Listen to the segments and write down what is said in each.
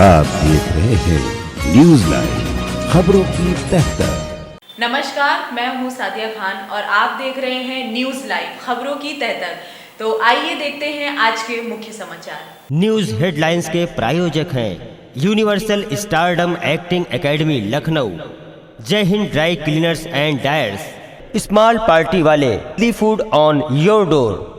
आप देख रहे हैं न्यूज लाइव खबरों की तह तक। नमस्कार, मैं हूं सादिया खान और आप देख रहे हैं न्यूज लाइव खबरों की तह तक। तो आइए देखते हैं आज के मुख्य समाचार। न्यूज हेडलाइंस के प्रायोजक हैं Universal Stardom Acting Academy Lucknow, Jai Hind Dry Cleaners and Dyers, small party वाले, the food on your door.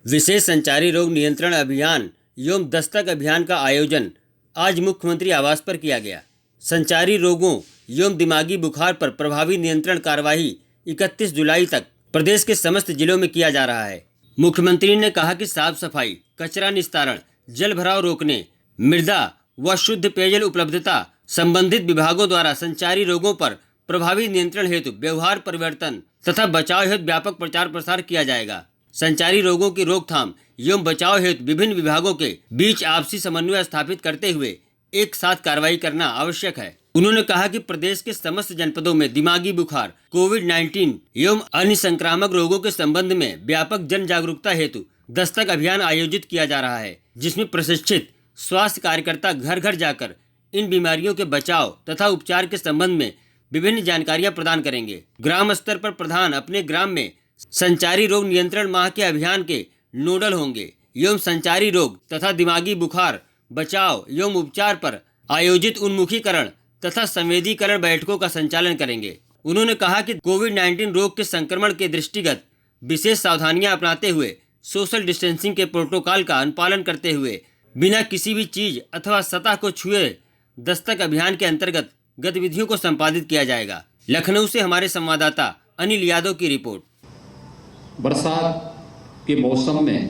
विशेष संचारी रोग नियंत्रण अभियान एवं दस्तक अभियान का आयोजन आज मुख्यमंत्री आवास पर किया गया। संचारी रोगों एवं दिमागी बुखार पर प्रभावी नियंत्रण कार्यवाही 31 जुलाई तक प्रदेश के समस्त जिलों में किया जा रहा है। मुख्यमंत्री ने कहा कि साफ सफाई, कचरा निस्तारण, जल भराव रोकने, मृदा व शुद्ध पेयजल उपलब्धता संबंधित विभागों द्वारा संचारी रोगों पर प्रभावी नियंत्रण हेतु व्यवहार परिवर्तन तथा बचाव हेतु व्यापक प्रचार प्रसार किया जाएगा। संचारी रोगों की रोकथाम एवं बचाव हेतु विभिन्न विभागों के बीच आपसी समन्वय स्थापित करते हुए एक साथ कार्रवाई करना आवश्यक है। उन्होंने कहा कि प्रदेश के समस्त जनपदों में दिमागी बुखार, कोविड-19 एवं अन्य संक्रामक रोगों के संबंध में व्यापक जन जागरूकता हेतु दस्तक अभियान आयोजित किया जा रहा है, जिसमें प्रशिक्षित स्वास्थ्य कार्यकर्ता घर घर जाकर इन बीमारियों के बचाव तथा उपचार के संबंध में विभिन्न जानकारियां प्रदान करेंगे। ग्राम स्तर पर प्रधान अपने ग्राम में संचारी रोग नियंत्रण माह के अभियान के नोडल होंगे एवं संचारी रोग तथा दिमागी बुखार बचाव एवं उपचार पर आयोजित उन्मुखीकरण तथा संवेदीकरण बैठकों का संचालन करेंगे। उन्होंने कहा कि कोविड-19 रोग के संक्रमण के दृष्टिगत विशेष सावधानियां अपनाते हुए सोशल डिस्टेंसिंग के प्रोटोकॉल का अनुपालन करते हुए बिना किसी भी चीज अथवा सतह को छुए दस्तक अभियान के अंतर्गत गतिविधियों को संपादित किया जाएगा। लखनऊ से हमारे संवाददाता अनिल यादव की रिपोर्ट। बरसात के मौसम में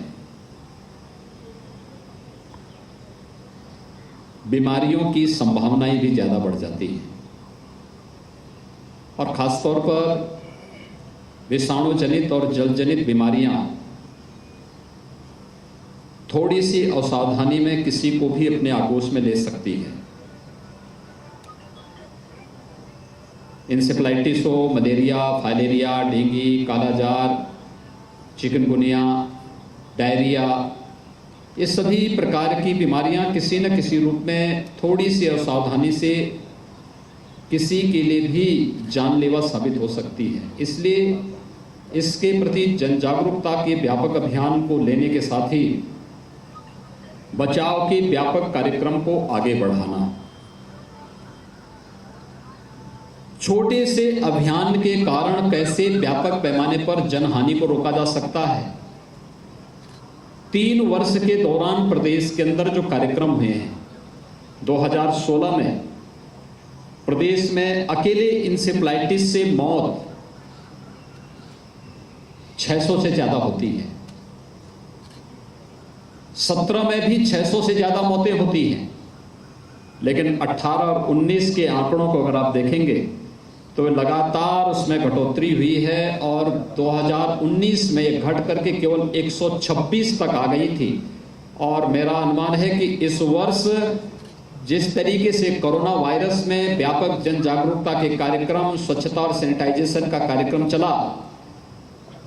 बीमारियों की संभावनाएं भी ज़्यादा बढ़ जाती हैं और ख़ासतौर पर विषाणु जनित और जल जनित बीमारियां थोड़ी सी असावधानी में किसी को भी अपने आगोश में ले सकती है। इंसेफ्लाइटिस हो, मलेरिया, फाइलेरिया, डेंगू, कालाजार, चिकनगुनिया, डायरिया, ये सभी प्रकार की बीमारियां किसी न किसी रूप में थोड़ी सी असावधानी से किसी के लिए भी जानलेवा साबित हो सकती है। इसलिए इसके प्रति जन जागरूकता के व्यापक अभियान को लेने के साथ ही बचाव के व्यापक कार्यक्रम को आगे बढ़ाना, छोटे से अभियान के कारण कैसे व्यापक पैमाने पर जनहानि को रोका जा सकता है। 3 वर्ष के दौरान प्रदेश के अंदर जो कार्यक्रम हुए हैं, 2016 में प्रदेश में अकेले इंसेफ्लाइटिस से मौत 600 से ज्यादा होती है। 17 में भी 600 से ज्यादा मौतें होती हैं, लेकिन 18 और 19 के आंकड़ों को अगर आप देखेंगे तो लगातार उसमें घटोतरी हुई है और 2019 में ये घट करके केवल 126 तक आ गई थी। और मेरा अनुमान है कि इस वर्ष जिस तरीके से कोरोना वायरस में व्यापक जन जागरूकता के कार्यक्रम, स्वच्छता और सैनिटाइजेशन का कार्यक्रम चला,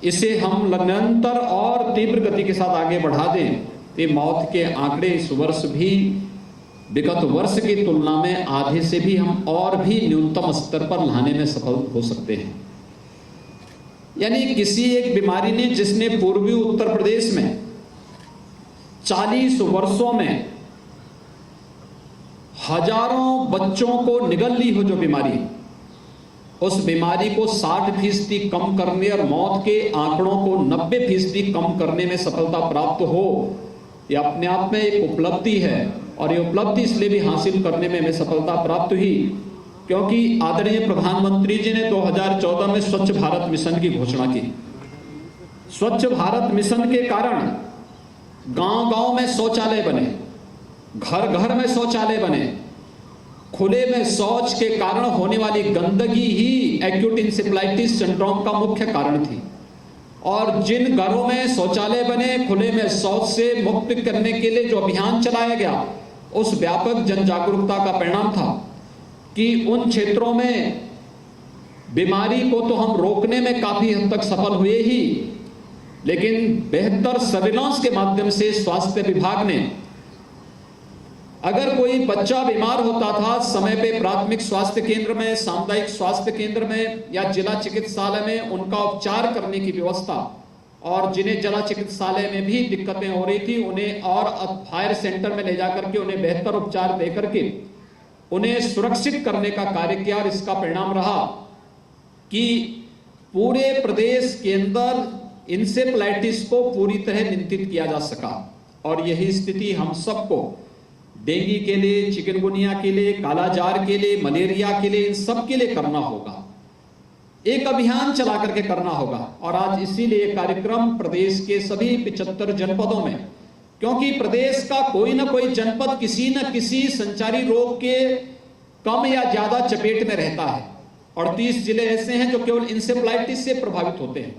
इसे हम निरंतर और तीव्र गति के साथ आगे बढ़ा दें तो मौत के आंकड़े इस वर्ष भी विगत वर्ष की तुलना में आधे से भी हम और भी न्यूनतम स्तर पर लाने में सफल हो सकते हैं। यानी किसी एक बीमारी ने जिसने पूर्वी उत्तर प्रदेश में 40 वर्षों में हजारों बच्चों को निगल ली हो, जो बीमारी, उस बीमारी को 60% कम करने और मौत के आंकड़ों को 90% कम करने में सफलता प्राप्त हो, यह अपने आप में एक उपलब्धि है। और ये उपलब्धि इसलिए भी हासिल करने में हमें सफलता प्राप्त हुई क्योंकि आदरणीय प्रधानमंत्री जी ने 2014 में स्वच्छ भारत मिशन की घोषणा की। स्वच्छ भारत मिशन के कारण गांव-गांव में शौचालय बने, घर घर में शौचालय बने। खुले में शौच के कारण होने वाली गंदगी ही एक्यूट इंसेफ्लाइटिस सिंड्रोम का मुख्य कारण थी। और जिन घरों में शौचालय बने, खुले में शौच से मुक्त करने के लिए जो अभियान चलाया गया, उस व्यापक जन जागरूकता का परिणाम था कि उन क्षेत्रों में बीमारी को तो हम रोकने में काफी हद तक सफल हुए ही, लेकिन बेहतर सर्विलांस के माध्यम से स्वास्थ्य विभाग ने, अगर कोई बच्चा बीमार होता था, समय पे प्राथमिक स्वास्थ्य केंद्र में, सामुदायिक स्वास्थ्य केंद्र में या जिला चिकित्सालय में उनका उपचार करने की व्यवस्था, और जिन्हें जिला चिकित्सालय में भी दिक्कतें हो रही थी उन्हें और फायर सेंटर में ले जाकर के उन्हें बेहतर उपचार दे करके उन्हें सुरक्षित करने का कार्य किया। और इसका परिणाम रहा कि पूरे प्रदेश के अंदर इंसेफ्लाइटिस को पूरी तरह नियंत्रित किया जा सका। और यही स्थिति हम सबको डेंगू के लिए, चिकनगुनिया के लिए, कालाजार के लिए, मलेरिया के लिए, इन सब के लिए करना होगा। एक अभियान चला करके करना होगा। और आज इसीलिए कार्यक्रम प्रदेश के सभी 75 जनपदों में, क्योंकि प्रदेश का कोई ना कोई जनपद किसी न किसी संचारी रोग के कम या ज्यादा चपेट में रहता है। 38 जिले ऐसे हैं जो केवल इंसेफ्लाइटिस से प्रभावित होते हैं।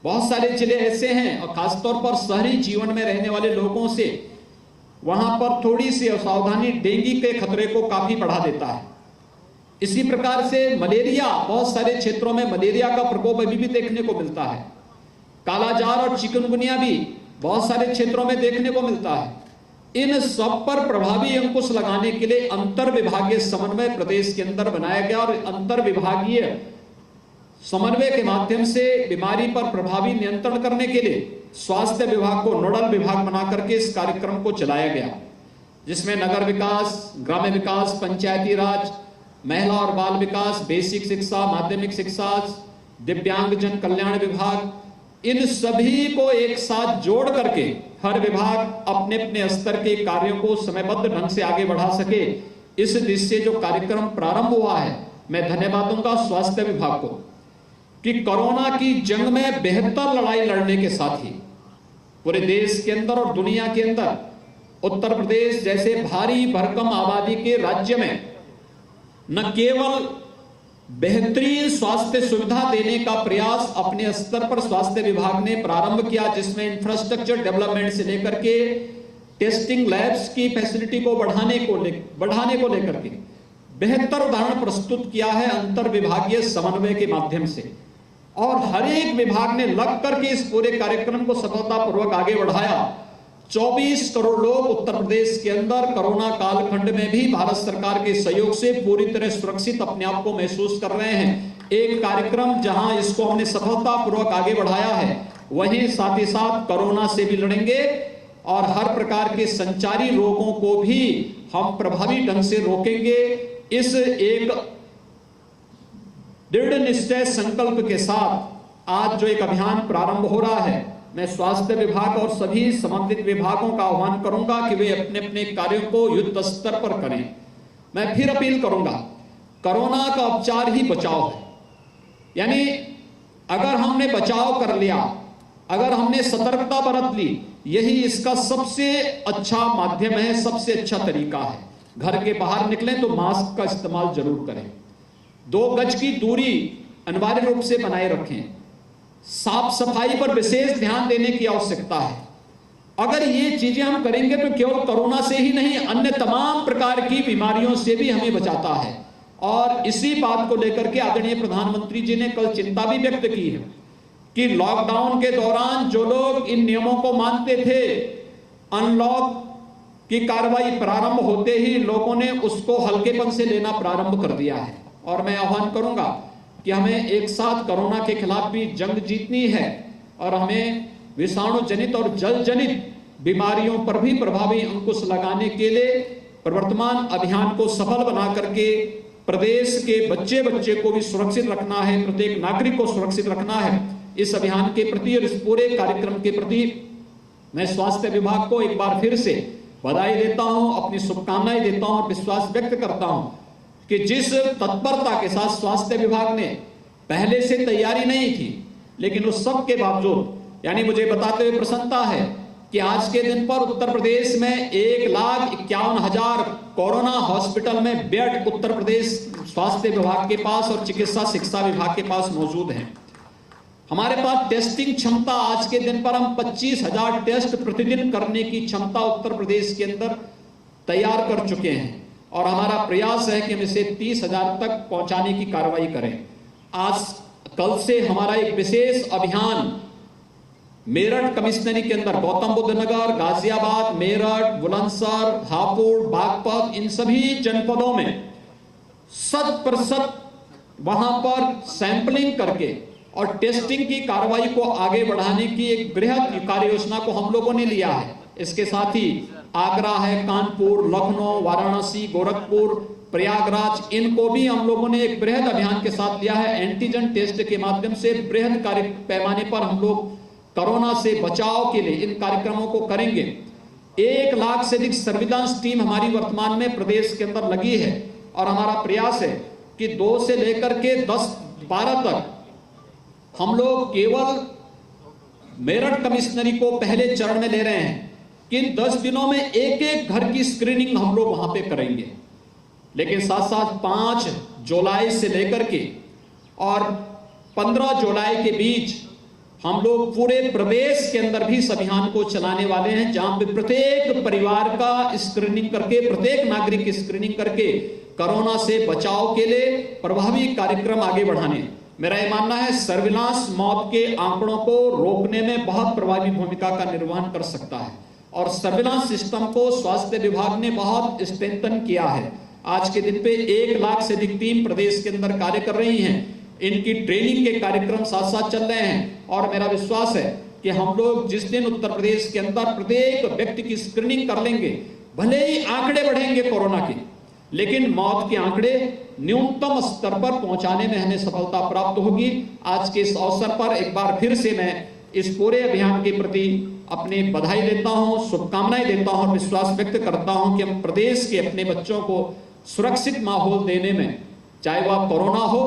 बहुत सारे जिले ऐसे हैं, और खासतौर पर शहरी जीवन में रहने वाले लोगों से वहां पर थोड़ी सी असावधानी डेंगू के खतरे को काफी बढ़ा देता है। इसी प्रकार से मलेरिया, बहुत सारे क्षेत्रों में मलेरिया का प्रकोप अभी भी देखने को मिलता है। कालाजार और चिकनगुनिया भी बहुत सारे क्षेत्रों में देखने को मिलता है। इन सब पर प्रभावी अंकुश लगाने के लिए अंतर विभागीय समन्वय प्रदेश के अंदर बनाया गया, और अंतर विभागीय समन्वय के माध्यम से बीमारी पर प्रभावी नियंत्रण करने के लिए स्वास्थ्य विभाग को नोडल विभाग बना करके इस कार्यक्रम को चलाया गया, जिसमें नगर विकास, ग्राम्य विकास, पंचायती राज, महिला और बाल विकास, बेसिक शिक्षा, माध्यमिक शिक्षा, दिव्यांगजन कल्याण विभाग, इन सभी को एक साथ जोड़ करके हर विभाग अपने अपने स्तर के कार्यों को समयबद्ध ढंग से आगे बढ़ा सके, इस दृष्टि से जो कार्यक्रम प्रारंभ हुआ है, मैं धन्यवाद दूंगा स्वास्थ्य विभाग को कि कोरोना की जंग में बेहतर लड़ाई लड़ने के साथ ही पूरे देश के अंदर और दुनिया के अंदर उत्तर प्रदेश जैसे भारी भरकम आबादी के राज्य में न केवल बेहतरीन स्वास्थ्य सुविधा देने का प्रयास अपने स्तर पर स्वास्थ्य विभाग ने प्रारंभ किया, जिसमें इंफ्रास्ट्रक्चर डेवलपमेंट से लेकर के टेस्टिंग लैब्स की फैसिलिटी को बढ़ाने को लेकर के बेहतर उदाहरण प्रस्तुत किया है अंतर विभागीय समन्वय के माध्यम से। और हर एक विभाग ने लग करके इस पूरे कार्यक्रम को सफलतापूर्वक आगे बढ़ाया। 24 करोड़ लोग उत्तर प्रदेश के अंदर कोरोना कालखंड में भी भारत सरकार के सहयोग से पूरी तरह सुरक्षित अपने आप को महसूस कर रहे हैं। एक कार्यक्रम जहां इसको हमने सफलतापूर्वक आगे बढ़ाया है, वहीं साथ ही साथ कोरोना से भी लड़ेंगे और हर प्रकार के संचारी रोगों को भी हम प्रभावी ढंग से रोकेंगे। इस एक दृढ़ निश्चय संकल्प के साथ आज जो एक अभियान प्रारंभ हो रहा है, मैं स्वास्थ्य विभाग और सभी संबंधित विभागों का आह्वान करूंगा कि वे अपने अपने कार्यों को युद्ध स्तर पर करें। मैं फिर अपील करूंगा, कोरोना का उपचार ही बचाव है। यानी अगर हमने बचाव कर लिया, अगर हमने सतर्कता बरत ली, यही इसका सबसे अच्छा माध्यम है, सबसे अच्छा तरीका है। घर के बाहर निकलें तो मास्क का इस्तेमाल जरूर करें, 2 गज की दूरी अनिवार्य रूप से बनाए रखें, साफ सफाई पर विशेष ध्यान देने की आवश्यकता है। अगर ये चीजें हम करेंगे तो केवल कोरोना से ही नहीं, अन्य तमाम प्रकार की बीमारियों से भी हमें बचाता है। और इसी बात को लेकर के आदरणीय प्रधानमंत्री जी ने कल चिंता भी व्यक्त की है कि लॉकडाउन के दौरान जो लोग इन नियमों को मानते थे, अनलॉक की कार्रवाई प्रारंभ होते ही लोगों ने उसको हल्केपन से लेना प्रारंभ कर दिया है। और मैं आह्वान करूंगा कि हमें एक साथ कोरोना के खिलाफ भी जंग जीतनी है और हमें विषाणु जनित और जल जनित बीमारियों पर भी प्रभावी अंकुश लगाने के लिए प्रवर्तमान अभियान को सफल बना करके प्रदेश के बच्चे को भी सुरक्षित रखना है, प्रत्येक नागरिक को सुरक्षित रखना है। इस अभियान के प्रति और इस पूरे कार्यक्रम के प्रति मैं स्वास्थ्य विभाग को एक बार फिर से बधाई देता हूं, अपनी शुभकामनाएं देता हूं और विश्वास व्यक्त करता हूं कि जिस तत्परता के साथ स्वास्थ्य विभाग ने पहले से तैयारी नहीं थी, लेकिन उस सब के बावजूद, यानी मुझे बताते हुए प्रसन्नता है कि आज के दिन पर उत्तर प्रदेश में 1,51,000 कोरोना हॉस्पिटल में बेड उत्तर प्रदेश स्वास्थ्य विभाग के पास और चिकित्सा शिक्षा विभाग के पास मौजूद हैं। हमारे पास टेस्टिंग क्षमता आज के दिन पर हम 25,000 टेस्ट प्रतिदिन करने की क्षमता उत्तर प्रदेश के अंदर तैयार कर चुके हैं और हमारा प्रयास है कि हम इसे 30,000 तक पहुंचाने की कार्रवाई करें। आज कल से हमारा एक विशेष अभियान मेरठ कमिश्नरी के अंदर गौतम बुद्ध नगर, गाजियाबाद, मेरठ, बुलंदशहर, हापुड़, बागपत, इन सभी जनपदों में 100% वहां पर सैंपलिंग करके और टेस्टिंग की कार्रवाई को आगे बढ़ाने की एक बृहद कार्य योजना को हम लोगों ने लिया है। इसके साथ ही आगरा है, कानपुर, लखनऊ, वाराणसी, गोरखपुर, प्रयागराज, इनको भी हम लोगों ने एक बृहद अभियान के साथ लिया है। एंटीजन टेस्ट के माध्यम से बृहद कार्य पैमाने पर हम लोग कोरोना से बचाव के लिए इन कार्यक्रमों को करेंगे। 1 लाख से अधिक सर्विलांस टीम हमारी वर्तमान में प्रदेश के अंदर लगी है और हमारा प्रयास है कि 2 से लेकर के 10-12 तक हम लोग केवल मेरठ कमिश्नरी को पहले चरण में ले रहे हैं कि 10 दिनों में एक घर की स्क्रीनिंग हम लोग वहां पे करेंगे, लेकिन साथ साथ 5 जुलाई से लेकर के और 15 जुलाई के बीच हम लोग पूरे प्रदेश के अंदर भी इस अभियान को चलाने वाले हैं, जहां पे प्रत्येक परिवार का स्क्रीनिंग करके, प्रत्येक नागरिक की स्क्रीनिंग करके कोरोना से बचाव के लिए प्रभावी कार्यक्रम आगे बढ़ाने। मेरा यह मानना है सर्विलांस मौत के आंकड़ों को रोकने में बहुत प्रभावी भूमिका का निर्वहन कर सकता है और सर्विलांस सिस्टम को स्वास्थ्य विभाग ने बहुत स्ट्रेंथन किया है। आज के दिन पे 1 लाख से अधिक टीम प्रदेश के अंदर कार्य कर रही हैं। इनकी ट्रेनिंग के कार्यक्रम साथ साथ चल रहे हैं और मेरा विश्वास है कि हम लोग जिस दिन उत्तर प्रदेश के अंदर प्रत्येक व्यक्ति की स्क्रीनिंग कर लेंगे, भले ही आंकड़े बढ़ेंगे कोरोना के, लेकिन मौत के आंकड़े न्यूनतम स्तर पर पहुंचाने में हमें सफलता प्राप्त होगी। आज के इस अवसर पर एक बार फिर से मैं इस पूरे अभियान के प्रति अपनी बधाई देता हूं, शुभकामनाएं देता हूं और विश्वास व्यक्त करता हूं कि हम प्रदेश के अपने बच्चों को सुरक्षित माहौल देने में, चाहे वह कोरोना हो,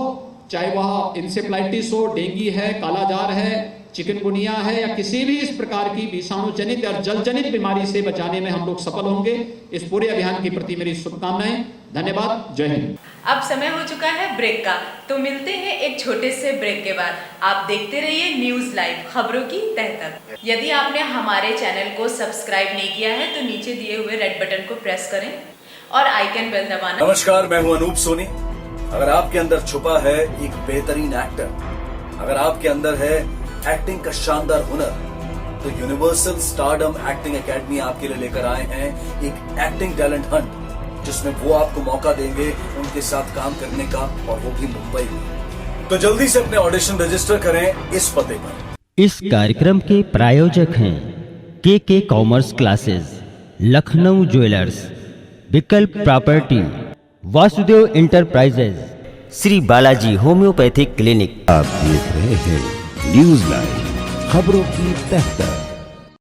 चाहे वह इंसेफ्लाइटिस हो, डेंगू है, कालाजार है, चिकनगुनिया है या किसी भी इस प्रकार की विषाणु जनित या जल जनित बीमारी से बचाने में हम लोग सफल होंगे। इस पूरे अभियान के प्रति मेरी शुभकामनाएं। धन्यवाद। जय हिंद। अब समय हो चुका है ब्रेक का, तो मिलते हैं एक छोटे से ब्रेक के बाद। आप देखते रहिए न्यूज लाइव, खबरों की तह तक। यदि आपने हमारे चैनल को सब्सक्राइब नहीं किया है तो नीचे दिए हुए रेड बटन को प्रेस करें और आइकन बेल दबाना। नमस्कार, मैं हूं अनूप सोनी। अगर आपके अंदर छुपा है एक बेहतरीन एक्टर, अगर आपके अंदर है एक्टिंग का शानदार हुनर, तो यूनिवर्सल स्टारडम एक्टिंग एकेडमी आपके लिए लेकर आए हैं एक एक्टिंग टैलेंट हंट, जिसमें वो आपको मौका देंगे उनके साथ काम करने का, और वो भी मुंबई में। तो जल्दी से अपने ऑडिशन रजिस्टर करें इस पते पर। इस कार्यक्रम के प्रायोजक हैं के कॉमर्स क्लासेस, लखनऊ ज्वेलर्स, विकल्प property, Vasudev enterprises, Shri Balaji homeopathic clinic. आप देख रहे हैं न्यूज लाइव, खबरों की तह तक।